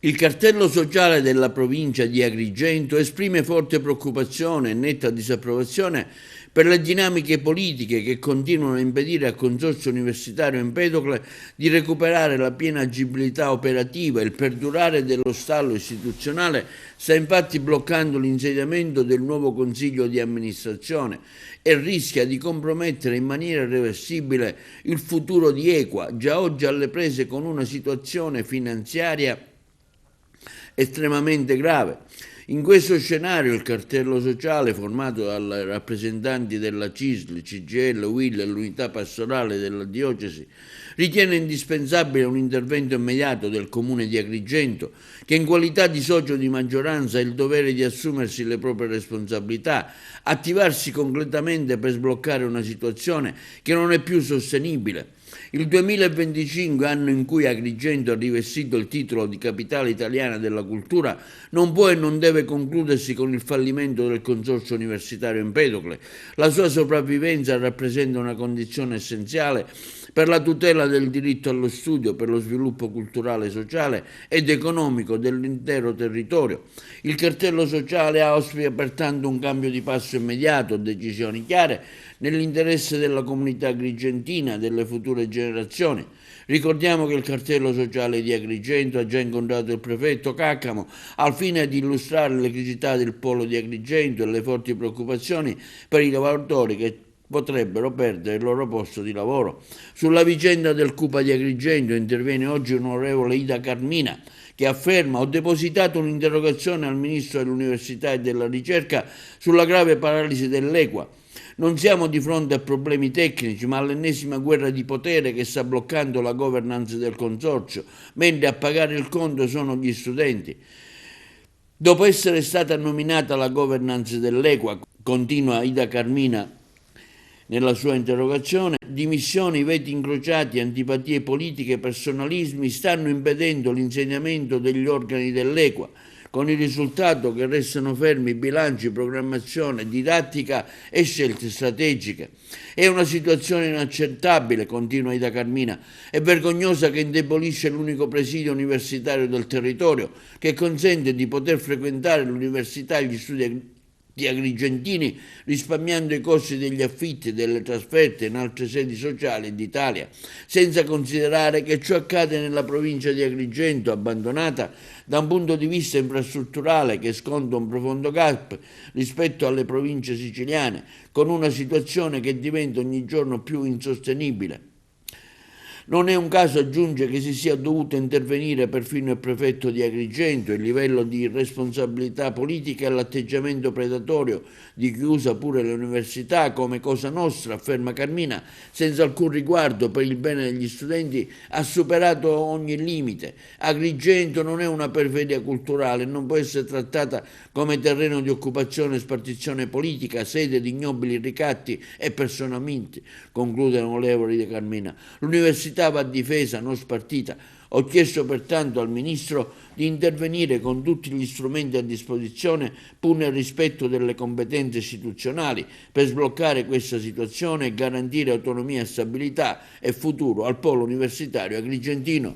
Il cartello sociale della provincia di Agrigento esprime forte preoccupazione e netta disapprovazione per le dinamiche politiche che continuano a impedire al Consorzio Universitario Empedocle di recuperare la piena agibilità operativa. Il perdurare dello stallo istituzionale sta infatti bloccando l'insediamento del nuovo Consiglio di amministrazione e rischia di compromettere in maniera irreversibile il futuro di Equa, già oggi alle prese con una situazione finanziaria estremamente grave. In questo scenario il cartello sociale, formato dai rappresentanti della CISL, CGIL, UIL e l'unità pastorale della diocesi, ritiene indispensabile un intervento immediato del Comune di Agrigento, che in qualità di socio di maggioranza ha il dovere di assumersi le proprie responsabilità, attivarsi concretamente per sbloccare una situazione che non è più sostenibile. Il 2025, anno in cui Agrigento ha rivestito il titolo di capitale italiana della cultura, non può e non deve concludersi con il fallimento del Consorzio Universitario Empedocle. La sua sopravvivenza rappresenta una condizione essenziale per la tutela del diritto allo studio, per lo sviluppo culturale, sociale ed economico dell'intero territorio. Il cartello sociale auspica pertanto un cambio di passo immediato, decisioni chiare nell'interesse della comunità agrigentina e delle future generazioni. Ricordiamo che il cartello sociale di Agrigento ha già incontrato il prefetto Caccamo al fine di illustrare le criticità del polo di Agrigento e le forti preoccupazioni per i lavoratori che potrebbero perdere il loro posto di lavoro. Sulla vicenda del CUPA di Agrigento interviene oggi l'onorevole Ida Carmina, che afferma: ho depositato un'interrogazione al Ministro dell'Università e della Ricerca sulla grave paralisi dell'Equa. Non siamo di fronte a problemi tecnici, ma all'ennesima guerra di potere che sta bloccando la governance del consorzio, mentre a pagare il conto sono gli studenti. Dopo essere stata nominata la governance dell'Equa, continua Ida Carmina nella sua interrogazione, dimissioni, veti incrociati, antipatie politiche e personalismi stanno impedendo l'insediamento degli organi dell'Equa, con il risultato che restano fermi bilanci, programmazione, didattica e scelte strategiche. È una situazione inaccettabile, continua Ida Carmina, è vergognosa, che indebolisce l'unico presidio universitario del territorio, che consente di poter frequentare l'università e gli studi agrigentini risparmiando i costi degli affitti e delle trasferte in altre sedi sociali d'Italia, senza considerare che ciò accade nella provincia di Agrigento, abbandonata da un punto di vista infrastrutturale che sconta un profondo gap rispetto alle province siciliane, con una situazione che diventa ogni giorno più insostenibile. Non è un caso, aggiunge, che si sia dovuto intervenire perfino il prefetto di Agrigento. Il livello di responsabilità politica e l'atteggiamento predatorio di chi usa pure le università come cosa nostra, afferma Carmina, senza alcun riguardo per il bene degli studenti, ha superato ogni limite. Agrigento non è una periferia culturale, non può essere trattata come terreno di occupazione e spartizione politica, sede di ignobili ricatti e personamenti, conclude l'onorevole Di Carmina. L'università va difesa, non spartita. Ho chiesto pertanto al Ministro di intervenire con tutti gli strumenti a disposizione, pur nel rispetto delle competenze istituzionali, per sbloccare questa situazione e garantire autonomia, stabilità e futuro al polo universitario agrigentino.